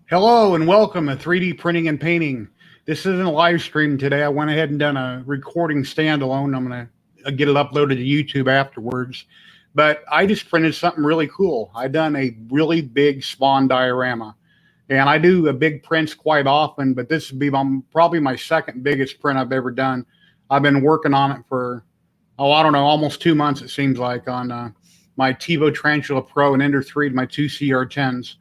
Hello and welcome to 3D Printing and Painting. This isn't a live stream today. I went ahead and done a recording standalone. I'm going to get it uploaded to YouTube afterwards. But I just printed something really cool. I done a really big spawn diorama. And I do a big prints quite often, but this would be probably my second biggest print I've ever done. I've been working on it for, I don't know, almost 2 months it seems like on my TiVo Tarantula Pro and Ender 3 to my two CR10s,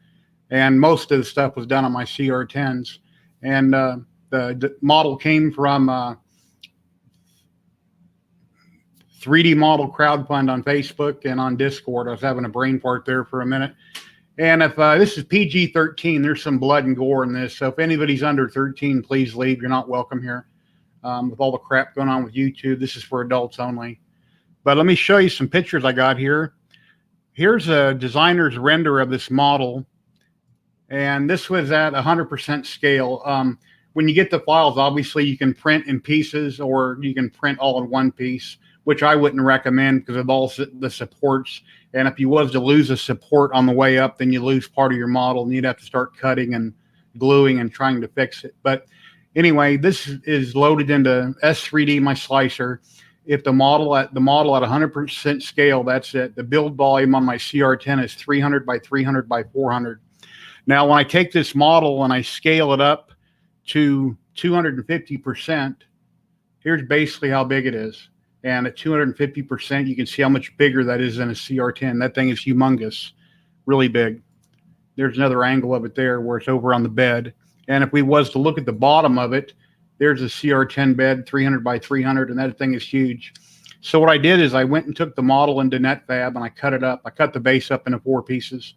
and most of the stuff was done on my CR10s. And the model came from 3D Model Crowdfund on Facebook and on Discord. I was having a brain fart there for a minute. And if this is PG-13, there's some blood and gore in this. So if anybody's under 13, please leave. You're not welcome here. With all the crap going on with YouTube, this is for adults only. But let me show you some pictures I got here. Here's a designer's render of this model. And this was at 100% scale. When you get the files, obviously you can print in pieces or you can print all in one piece, which I wouldn't recommend because of all the supports. And if you was to lose a support on the way up, then you lose part of your model and you'd have to start cutting and gluing and trying to fix it. But anyway, this is loaded into S3D, my slicer. If the model at 100% scale, that's it. The build volume on my CR10 is 300 by 300 by 400. Now, when I take this model and I scale it up to 250%, here's basically how big it is. And at 250%, you can see how much bigger that is than a CR10. That thing is humongous, really big. There's another angle of it there where it's over on the bed. And if we was to look at the bottom of it, there's a CR10 bed, 300 by 300, and that thing is huge. So what I did is I went and took the model into NetFab and I cut it up. I cut the base up into 4 pieces.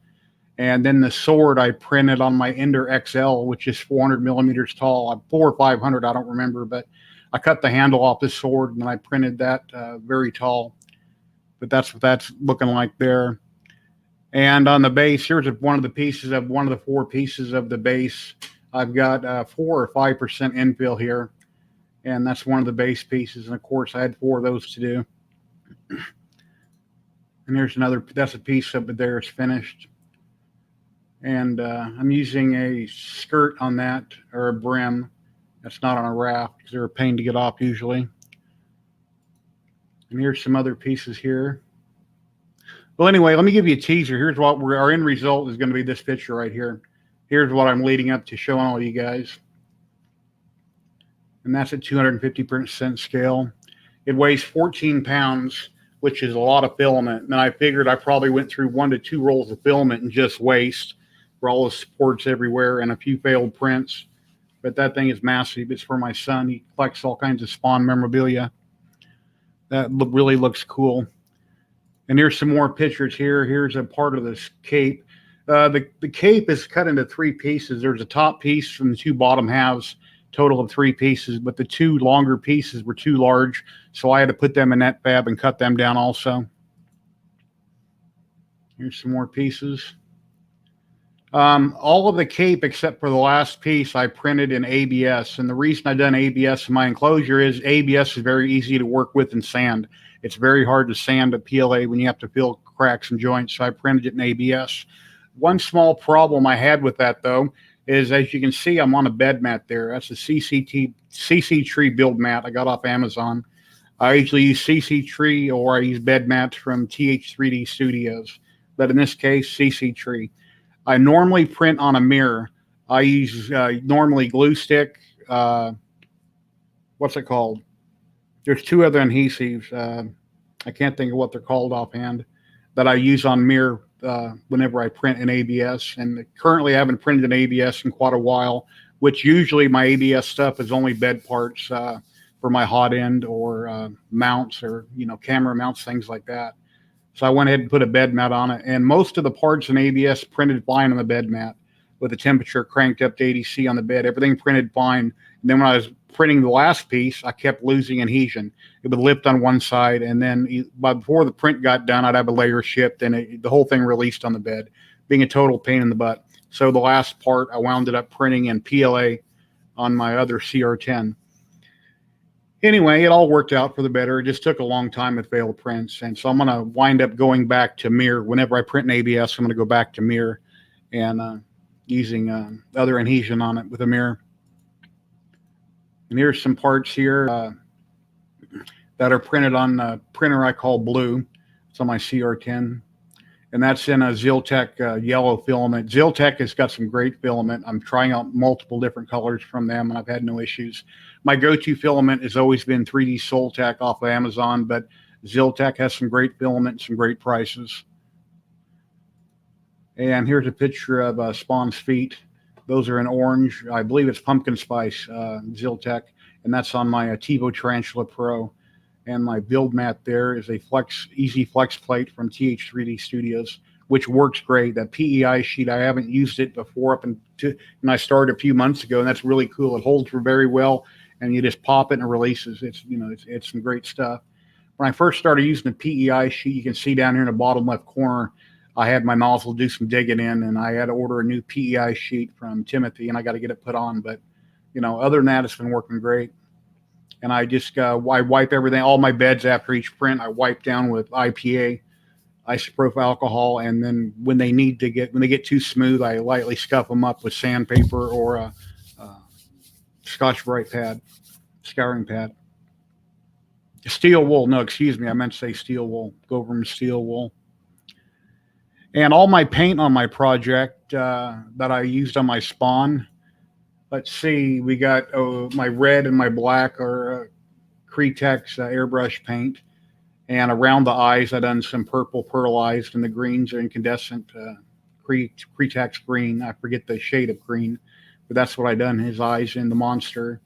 And then the sword I printed on my Ender XL, which is 400 millimeters tall, 400 or 500, I don't remember, but I cut the handle off the sword and I printed that very tall. But that's what that's looking like there. And on the base, here's one of the pieces of one of the 4 pieces of the base. I've got 4 or 5% infill here, and that's one of the base pieces. And of course, I had 4 of those to do. And here's another, that's a piece of it there, it's finished. And I'm using a skirt on that, or a brim. That's not on a raft because they're a pain to get off usually. And here's some other pieces here. Well, anyway, let me give you a teaser. Here's what our end result is going to be, this picture right here. Here's what I'm leading up to showing all you guys. And that's at 250% scale. It weighs 14 pounds, which is a lot of filament. And I figured I probably went through 1 to 2 rolls of filament and just waste for all the supports everywhere and a few failed prints. But that thing is massive. It's for my son. He collects all kinds of Spawn memorabilia. That really looks cool. And here's some more pictures here. Here's a part of this cape. The cape is cut into 3 pieces. There's a top piece from the 2 bottom halves, total of 3 pieces, but the 2 longer pieces were too large, so I had to put them in NetFab and cut them down also. Here's some more pieces. All of the cape except for the last piece I printed in ABS, and the reason I done ABS in my enclosure is ABS is very easy to work with in sand. It's very hard to sand a PLA when you have to fill cracks and joints, so I printed it in ABS. One small problem I had with that, though, is as you can see, I'm on a bed mat there. That's a CC Tree build mat I got off Amazon. I usually use CC Tree or I use bed mats from TH3D Studios, but in this case, CC Tree. I normally print on a mirror. I use normally glue stick. What's it called? There's 2 other adhesives. I can't think of what they're called offhand that I use on mirror whenever I print in ABS. And currently I haven't printed in ABS in quite a while, which usually my ABS stuff is only bed parts for my hot end or mounts or, camera mounts, things like that. So I went ahead and put a bed mat on it. And most of the parts in ABS printed fine on the bed mat with the temperature cranked up to 80 C on the bed. Everything printed fine. And then when I was printing the last piece, I kept losing adhesion. It would lift on one side, and then before the print got done, I'd have a layer shipped, and the whole thing released on the bed, being a total pain in the butt. So the last part, I wound it up printing in PLA on my other CR10. Anyway, it all worked out for the better. It just took a long time with failed prints, and so I'm going to wind up going back to mirror. Whenever I print in ABS, I'm going to go back to mirror and using other adhesion on it with a mirror. And here's some parts here that are printed on a printer I call Blue. It's on my CR10. And that's in a Ziltech yellow filament. Ziltech has got some great filament. I'm trying out multiple different colors from them, and I've had no issues. My go-to filament has always been 3D Soltech off of Amazon, but Ziltech has some great filament, some great prices. And here's a picture of Spawn's feet. Those are in orange. I believe it's pumpkin spice, Ziltech, and that's on my Tivo Tarantula Pro. And my build mat there is a easy flex plate from TH3D Studios, which works great. That PEI sheet, I haven't used it before and I started a few months ago, and that's really cool. It holds very well, and you just pop it and it releases. It's some great stuff. When I first started using the PEI sheet, you can see down here in the bottom left corner, I had my nozzle do some digging in, and I had to order a new PEI sheet from Timothy, and I got to get it put on. But, other than that, it's been working great. And I just I wipe everything, all my beds after each print. I wipe down with IPA, isopropyl alcohol, and then when they get too smooth, I lightly scuff them up with sandpaper or a Scotch-Brite pad, scouring pad. Steel wool. No, excuse me. I meant to say steel wool. Government steel wool. And all my paint on my project that I used on my Spawn. Let's see, we got my red and my black are Cretex airbrush paint. And around the eyes, I done some purple pearlized, and the greens are incandescent Cretex green. I forget the shade of green, but that's what I done, his eyes in the monster.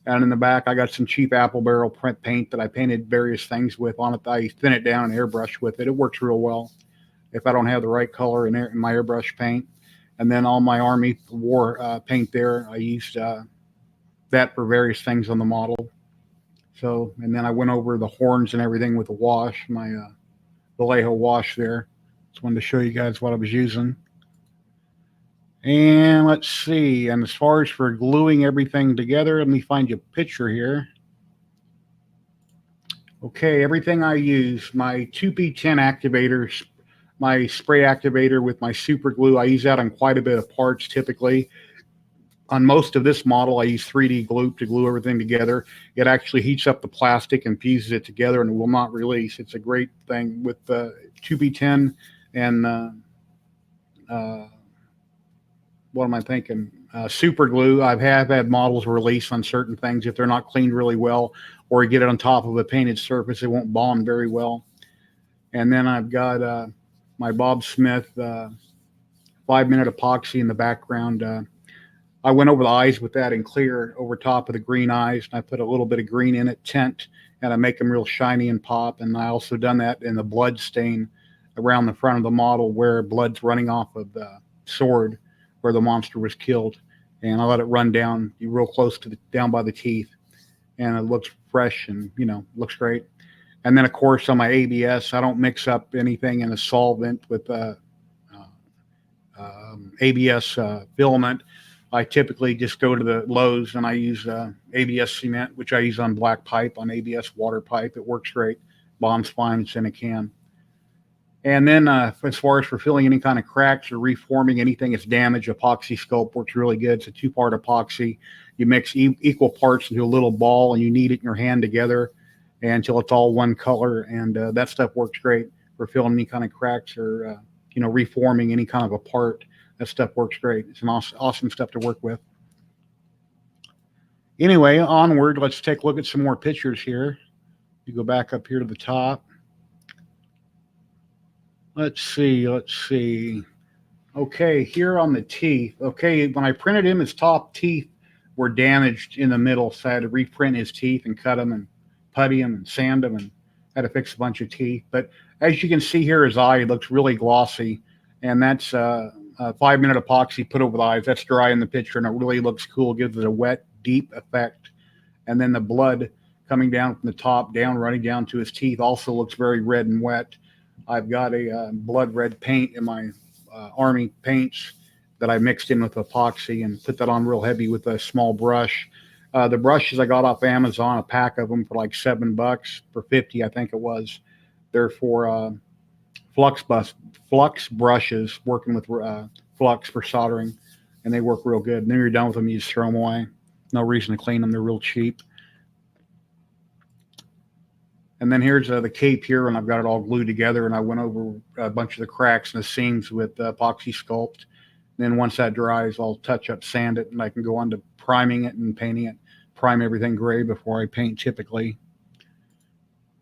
And in the back, I got some cheap apple barrel print paint that I painted various things with on it. I thin it down and airbrush with it. It works real well if I don't have the right color in my airbrush paint. And then all my Army War paint there, I used that for various things on the model. So, and then I went over the horns and everything with the wash, my Vallejo wash there. Just wanted to show you guys what I was using. And let's see, and as far as for gluing everything together, let me find you a picture here. Okay, everything I use, my 2P10 activators, my spray activator with my super glue, I use that on quite a bit of parts typically. On most of this model, I use 3D glue to glue everything together. It actually heats up the plastic and fuses it together, and it will not release. It's a great thing with the 2B10 and what am I thinking? Super glue. I have had models release on certain things if they're not cleaned really well, or you get it on top of a painted surface, it won't bond very well. And then I've got my Bob Smith 5-minute epoxy in the background. I went over the eyes with that in clear over top of the green eyes, and I put a little bit of green in it, tint, and I make them real shiny and pop. And I also done that in the blood stain around the front of the model where blood's running off of the sword where the monster was killed. And I let it run down real close to down by the teeth, and it looks fresh and looks great. And then of course on my ABS, I don't mix up anything in a solvent with ABS filament. I typically just go to the Lowe's and I use ABS cement, which I use on black pipe, on ABS water pipe. It works great, bonds fine, it's in a can. And then as far as for filling any kind of cracks or reforming anything that's damaged, epoxy sculpt works really good. It's a 2-part epoxy. You mix equal parts into a little ball, and you knead it in your hand together until it's all one color. And that stuff works great for filling any kind of cracks or reforming any kind of a part. That stuff works great. It's an awesome stuff to work with. Anyway, onward. Let's take a look at some more pictures here. You go back up here to the top. Let's see. Okay, here on the teeth. Okay, when I printed him, his top teeth were damaged in the middle, so I had to reprint his teeth and cut them and putty them and sand them and had to fix a bunch of teeth. But as you can see here, his eye looks really glossy, and that's 5-minute epoxy put over the eyes. That's dry in the picture, and it really looks cool. Gives it a wet, deep effect. And then the blood coming down from the top down, running down to his teeth, also looks very red and wet. I've got a blood red paint in my Army paints that I mixed in with epoxy and put that on real heavy with a small brush. The brushes I got off Amazon, a pack of them for like $7 for 50, I think it was. They're for flux brushes, working with flux for soldering. and they work real good. And then you're done with them, you just throw them away. No reason to clean them. They're real cheap. And then here's the cape here, and I've got it all glued together, and I went over a bunch of the cracks and the seams with epoxy sculpt. Then once that dries, I'll touch up, sand it, and I can go on to priming it and painting it. Prime everything gray before I paint typically.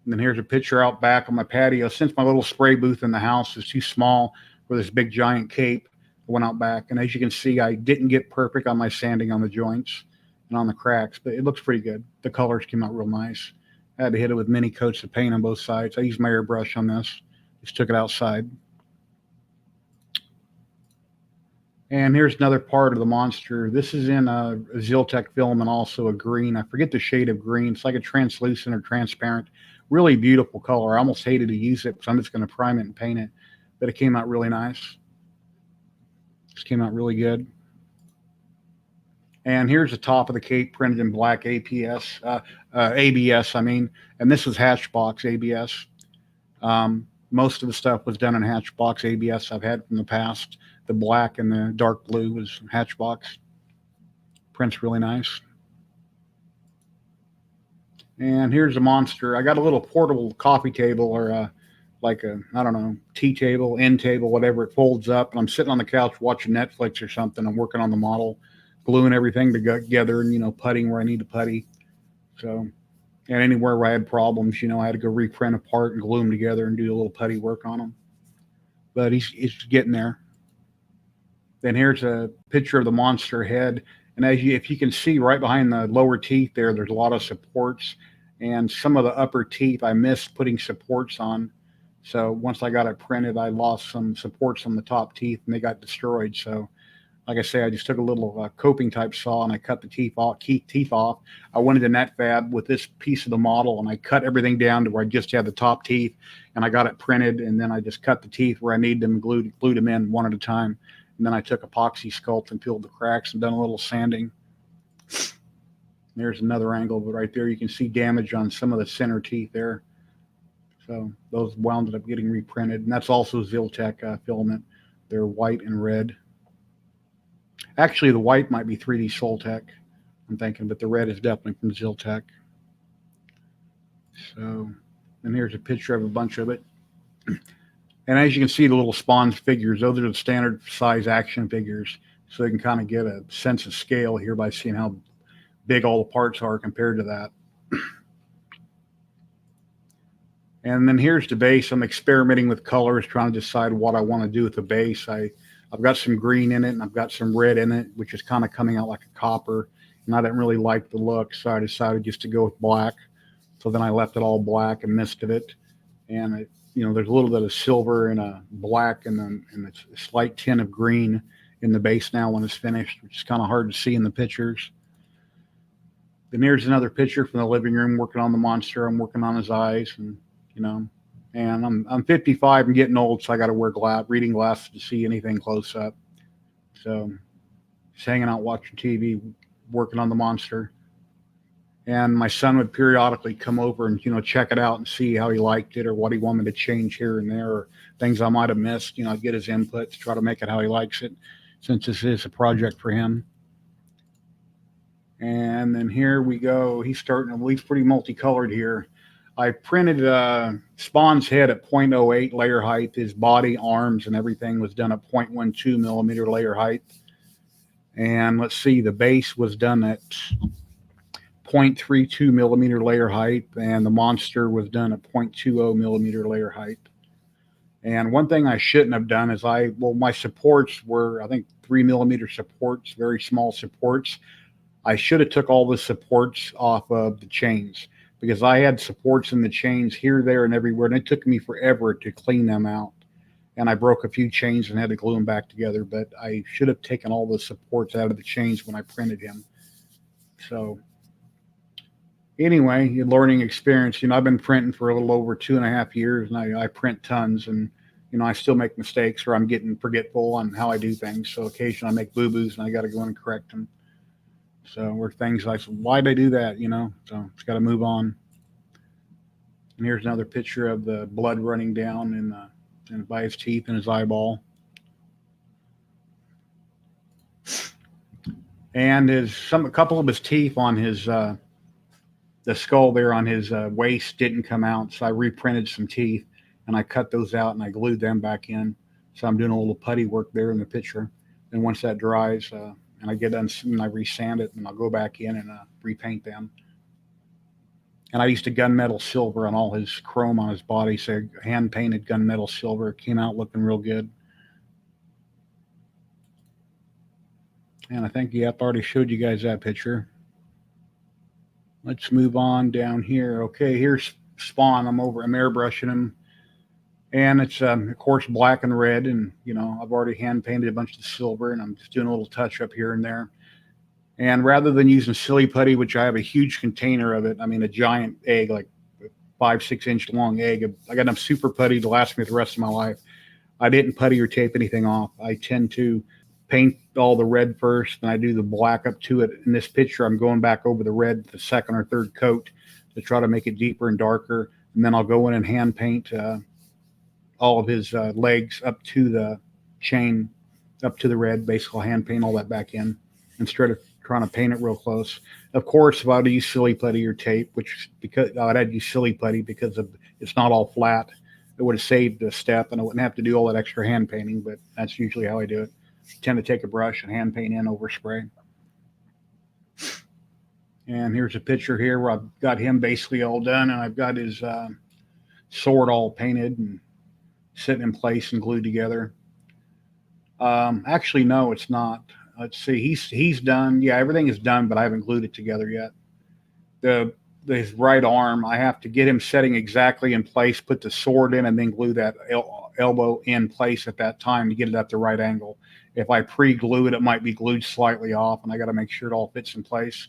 And then here's a picture out back on my patio. Since my little spray booth in the house is too small for this big giant cape, I went out back. And as you can see, I didn't get perfect on my sanding on the joints and on the cracks, but it looks pretty good. The colors came out real nice. I had to hit it with mini coats of paint on both sides. I used my airbrush on this. Just took it outside. And here's another part of the monster. This is in a Ziltech filament, also a green. I forget the shade of green. It's like a translucent or transparent. Really beautiful color. I almost hated to use it, so I'm just going to prime it and paint it. But it came out really nice. Just came out really good. And here's the top of the cape printed in black ABS, I mean. And this is Hatchbox ABS. Most of the stuff was done in Hatchbox ABS I've had from the past. The black and the dark blue was Hatchbox. Prints really nice. And here's a monster. I got a little portable coffee table, or like a, I don't know, tea table, end table, whatever. It folds up. And I'm sitting on the couch watching Netflix or something. I'm working on the model, gluing everything together, and, you know, puttying where I need to putty. So, and anywhere where I had problems, you know, I had to go reprint a part and glue them together and do a little putty work on them. But he's getting there. Then here's a picture of the monster head. And if you can see right behind the lower teeth there's a lot of supports. And some of the upper teeth I missed putting supports on. So once I got it printed, I lost some supports on the top teeth and they got destroyed. So like I say, I just took a little coping type saw and I cut the teeth off. I went into NetFab with this piece of the model and I cut everything down to where I just had the top teeth, and I got it printed, and then I just cut the teeth where I needed them, glued them in one at a time. And then I took epoxy sculpt and peeled the cracks and done a little sanding. There's another angle, but right there you can see damage on some of the center teeth there. So those wound up getting reprinted, and that's also Ziltech filament. They're white and red. Actually, the white might be 3D Soltech, I'm thinking, but the red is definitely from Ziltech. So, and here's a picture of a bunch of it. And as you can see, the little Spawn figures, those are the standard size action figures. So you can kind of get a sense of scale here by seeing how big all the parts are compared to that. And then here's the base. I'm experimenting with colors, trying to decide what I want to do with the base. I've got some green in it, and I've got some red in it, which is kind of coming out like a copper. And I didn't really like the look, so I decided just to go with black. So then I left it all black and misted it. And you know, there's a little bit of silver and a black and a slight tint of green in the base now when it's finished, which is kind of hard to see in the pictures. Then here's another picture from the living room working on the monster. I'm working on his eyes, and you know, and I'm 55 and getting old, so I got to wear reading glasses to see anything close up. So just hanging out watching TV, working on the monster. And my son would periodically come over and, you know, check it out and see how he liked it or what he wanted to change here and there, or things I might have missed. You know, I'd get his input to try to make it how he likes it, since this is a project for him. And then here we go. He's starting to leave pretty multicolored here. I printed Spawn's head at 0.08 layer height. His body, arms, and everything was done at 0.12 millimeter layer height. And let's see, the base was done at 0.32 millimeter layer height, and the monster was done at 0.20 millimeter layer height. And one thing I shouldn't have done is my supports were, I think, 3 millimeter supports, very small supports. I should have took all the supports off of the chains, because I had supports in the chains here, there, and everywhere, and it took me forever to clean them out. And I broke a few chains and had to glue them back together, but I should have taken all the supports out of the chains when I printed him. So anyway, learning experience. You know, I've been printing for a little over 2.5 years, and I print tons, and you know, I still make mistakes, or I'm getting forgetful on how I do things. So occasionally I make boo-boos and I got to go in and correct them. So where things like, why'd I do that? You know, so it's got to move on. And here's another picture of the blood running down and by his teeth and his eyeball. And a couple of his teeth on his the skull there on his waist didn't come out, so I reprinted some teeth and I cut those out and I glued them back in. So I'm doing a little putty work there in the picture. And once that dries, and I get done, and I resand it, and I'll go back in and repaint them. And I used a gunmetal silver on all his chrome on his body, so hand painted gunmetal silver. It came out looking real good. And I think, yep, I already showed you guys that picture. Let's move on down here. Okay, here's Spawn. I'm airbrushing him. And it's, of course, black and red. And, I've already hand painted a bunch of the silver, and I'm just doing a little touch up here and there. And rather than using silly putty, which I have a huge container of it, I mean, a giant egg, like 5-6 inch long egg, I got enough super putty to last me the rest of my life. I didn't putty or tape anything off. I tend to paint all the red first, and I do the black up to it. In this picture, I'm going back over the red, the second or third coat, to try to make it deeper and darker. And then I'll go in and hand paint all of his legs up to the chain, up to the red. Basically, I'll hand paint all that back in instead of trying to paint it real close. Of course, if I would use silly putty or tape, which because I'd have to use silly putty because it's not all flat, it would have saved a step and I wouldn't have to do all that extra hand painting. But that's usually how I do it. I tend to take a brush and hand paint in overspray. And here's a picture here where I've got him basically all done, and I've got his sword all painted and sitting in place and glued together. Actually, no, it's not. Let's see. He's done. Yeah, everything is done, but I haven't glued it together yet. His right arm, I have to get him setting exactly in place, put the sword in, and then glue that elbow in place at that time to get it at the right angle. If I pre-glue it, it might be glued slightly off, and I got to make sure it all fits in place.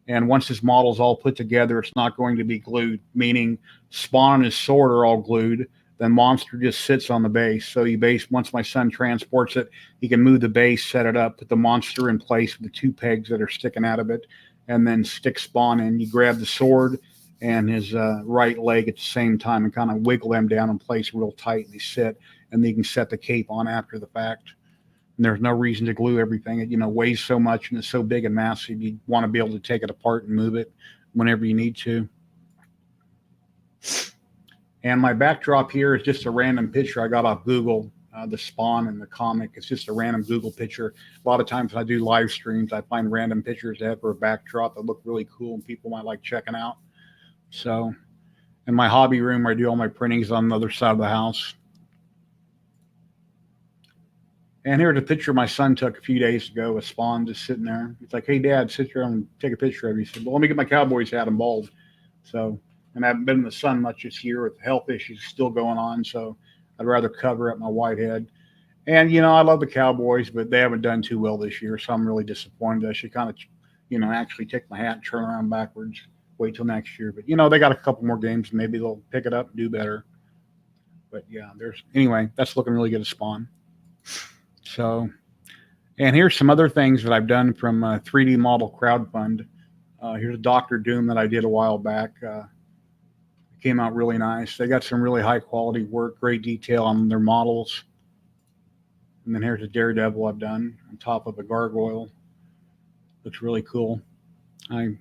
And once his model's all put together, it's not going to be glued, meaning Spawn and his sword are all glued. The monster just sits on the base. So once my son transports it, he can move the base, set it up, put the monster in place with the 2 pegs that are sticking out of it, and then stick Spawn in. You grab the sword and his right leg at the same time and kind of wiggle them down in place real tight, and they sit, and then you can set the cape on after the fact. And there's no reason to glue everything. It weighs so much and it's so big and massive. You want to be able to take it apart and move it whenever you need to. And my backdrop here is just a random picture I got off Google, the Spawn and the comic. It's just a random Google picture. A lot of times when I do live streams, I find random pictures that have for a backdrop that look really cool and people might like checking out. So in my hobby room where I do all my printings on the other side of the house. And here's a picture my son took a few days ago with Spawn just sitting there. He's like, "Hey, Dad, sit here and take a picture of you." He said, "Well, let me get my Cowboys hat. I'm bald." So, and I haven't been in the sun much this year with health issues still going on. So I'd rather cover up my white head. And, I love the Cowboys, but they haven't done too well this year. So I'm really disappointed. I should kind of, actually take my hat and turn around backwards, wait till next year. But, they got a couple more games. Maybe they'll pick it up and do better. But yeah, anyway, that's looking really good at Spawn. So, and here's some other things that I've done from 3D Model Crowdfund. Here's a Dr. Doom that I did a while back. It came out really nice. They got some really high quality work, great detail on their models. And then here's a Daredevil I've done on top of a gargoyle. Looks really cool. I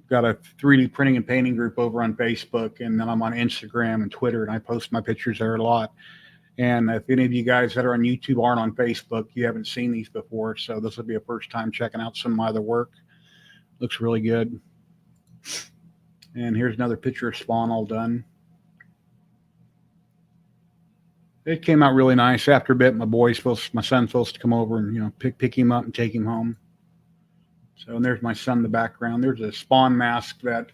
got a 3D printing and painting group over on Facebook, and then I'm on Instagram and Twitter, and I post my pictures there a lot. And if any of you guys that are on YouTube aren't on Facebook, you haven't seen these before, so this will be a first time checking out some of my other work. Looks really good. And here's another picture of Spawn all done. It came out really nice. After a bit, my son's supposed to come over and pick him up and take him home. So, and there's my son in the background. There's a Spawn mask that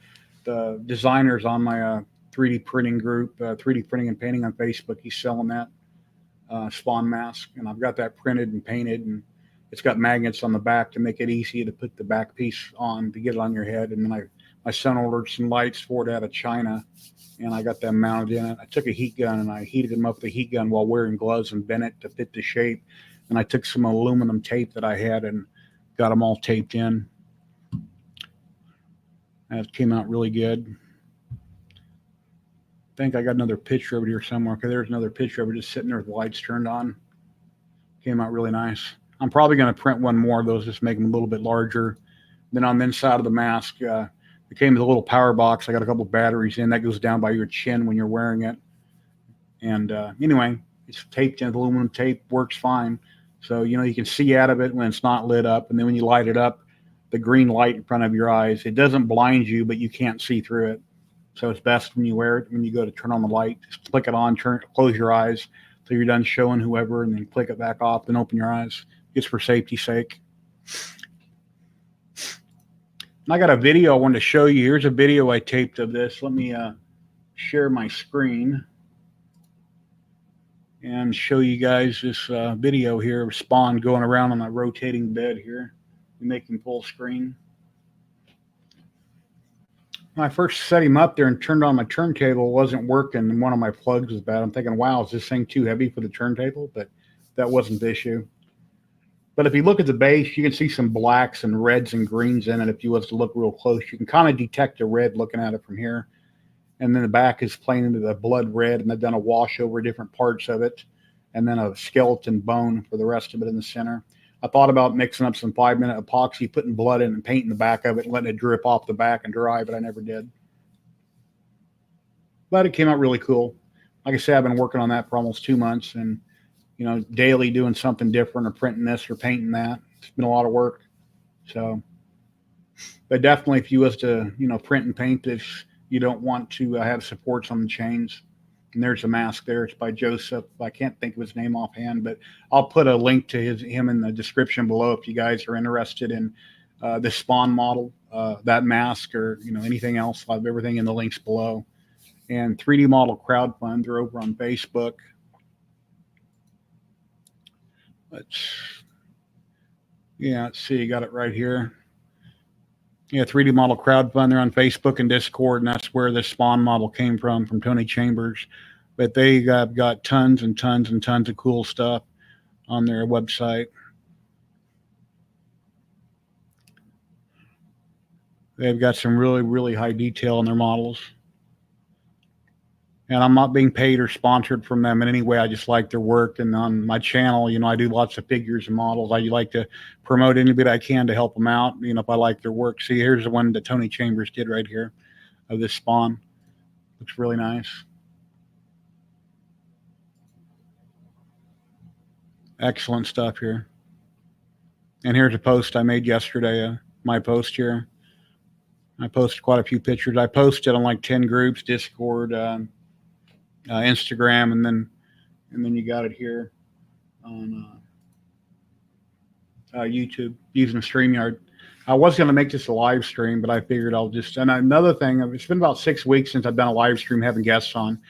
the designer's on my 3D printing group, 3D printing and painting on Facebook. He's selling that Spawn mask, and I've got that printed and painted, and it's got magnets on the back to make it easy to put the back piece on to get it on your head. And then my son ordered some lights for it out of China, and I got them mounted in it. I took a heat gun and I heated them up with a heat gun while wearing gloves and bent it to fit the shape. And I took some aluminum tape that I had and got them all taped in. That came out really good. I think I got another picture over here somewhere. Okay, there's another picture of it just sitting there with the lights turned on. Came out really nice. I'm probably going to print one more of those, just make them a little bit larger. Then on the inside of the mask, it came with a little power box. I got a couple of batteries in that goes down by your chin when you're wearing it. And anyway, it's taped in aluminum tape, works fine. So, you can see out of it when it's not lit up. And then when you light it up, the green light in front of your eyes, it doesn't blind you, but you can't see through it. So it's best when you wear it, when you go to turn on the light, just click it on, close your eyes till you're done showing whoever, and then click it back off, then open your eyes. It's for safety's sake. And I got a video I wanted to show you. Here's a video I taped of this. Let me share my screen and show you guys this video here of Spawn going around on a rotating bed here. Make him full screen. When I first set him up there and turned on my turntable, it wasn't working, and one of my plugs was bad. I'm thinking, wow, is this thing too heavy for the turntable? But that wasn't the issue. But if you look at the base, you can see some blacks and reds and greens in it. If you was to look real close, you can kind of detect the red looking at it from here. And then the back is plain into the blood red, and I've done a wash over different parts of it, and then a skeleton bone for the rest of it in the center. I thought about mixing up some 5-minute epoxy, putting blood in and painting the back of it and letting it drip off the back and dry, but I never did. But it came out really cool. Like I said, I've been working on that for almost 2 months, and daily doing something different or printing this or painting that. It's been a lot of work. So, but definitely if you was to, print and paint this, you don't want to have supports on the chains. And there's a mask there. It's by Joseph. I can't think of his name offhand, but I'll put a link to him in the description below if you guys are interested in the Spawn model, that mask, or anything else. I'll have everything in the links below. And 3D Model Crowdfund, they're over on Facebook. Let's see. Got it right here. Yeah, 3D Model Crowdfund. They're on Facebook and Discord, and that's where this Spawn model came from Tony Chambers. But they got tons and tons and tons of cool stuff on their website. They've got some really, really high detail in their models. And I'm not being paid or sponsored from them in any way. I just like their work. And on my channel, I do lots of figures and models. I like to promote anybody I can to help them out, if I like their work. See, here's the one that Tony Chambers did right here of this Spawn. Looks really nice. Excellent stuff here. And here's a post I made yesterday, my post here. I posted quite a few pictures. I posted on like 10 groups, Discord, Instagram, and then you got it here on YouTube using StreamYard. I was going to make this a live stream, but I figured I'll just. And another thing, it's been about 6 weeks since I've done a live stream having guests on,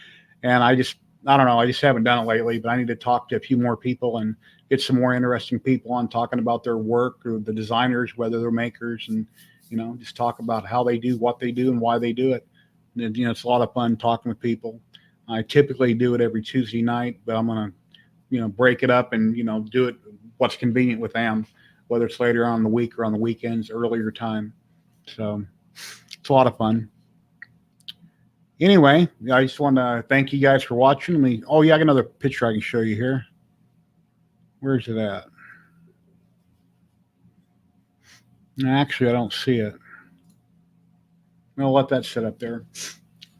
and I don't know, I just haven't done it lately. But I need to talk to a few more people and get some more interesting people on talking about their work, or the designers, whether they're makers, and just talk about how they do what they do and why they do it. And, it's a lot of fun talking with people. I typically do it every Tuesday night, but I'm going to, break it up and, do it what's convenient with them, whether it's later on in the week or on the weekends, earlier time. So it's a lot of fun. Anyway, I just want to thank you guys for watching. Oh, yeah, I got another picture I can show you here. Where's it at? Actually, I don't see it. I'll let that sit up there.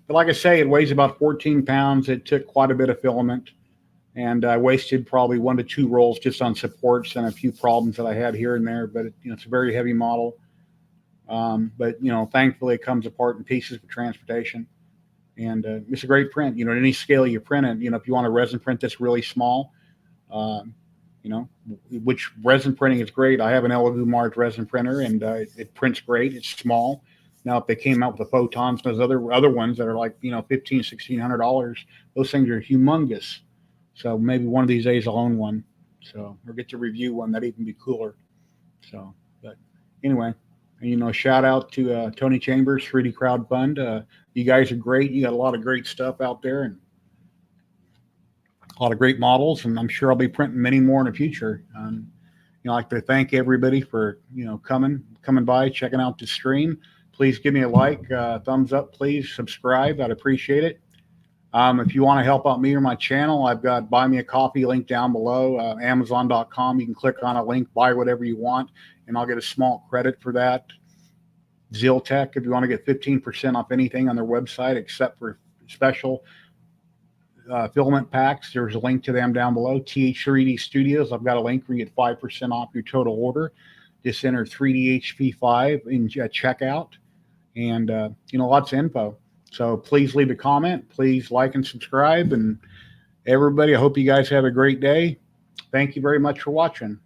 But like I say, it weighs about 14 pounds. It took quite a bit of filament, and I wasted probably 1 to 2 rolls just on supports and a few problems that I had here and there. But it's a very heavy model. But thankfully it comes apart in pieces for transportation, and it's a great print. At any scale you print it. If you want a resin print that's really small, which resin printing is great. I have an Elegoo Mars resin printer, and it prints great. It's small. Now, if they came out with the photons, those other ones that are like $1,500–$1,600, those things are humongous. So maybe one of these days I'll own one. So, or get to review one. That'd even be cooler. So, but anyway, shout out to Tony Chambers, 3D Crowdfund. You guys are great. You got a lot of great stuff out there, and a lot of great models, and I'm sure I'll be printing many more in the future. I'd like to thank everybody for coming by, checking out the stream. Please give me a like, thumbs up, please subscribe. I'd appreciate it. If you want to help out me or my channel, I've got Buy Me a Coffee link down below, Amazon.com. You can click on a link, buy whatever you want, and I'll get a small credit for that. Ziltech, if you want to get 15% off anything on their website except for special filament packs, there's a link to them down below. TH3D Studios, I've got a link where you get 5% off your total order. Just enter 3DHP5 in checkout, and lots of info. So please leave a comment, please like and subscribe, and everybody, I hope you guys have a great day. Thank you very much for watching.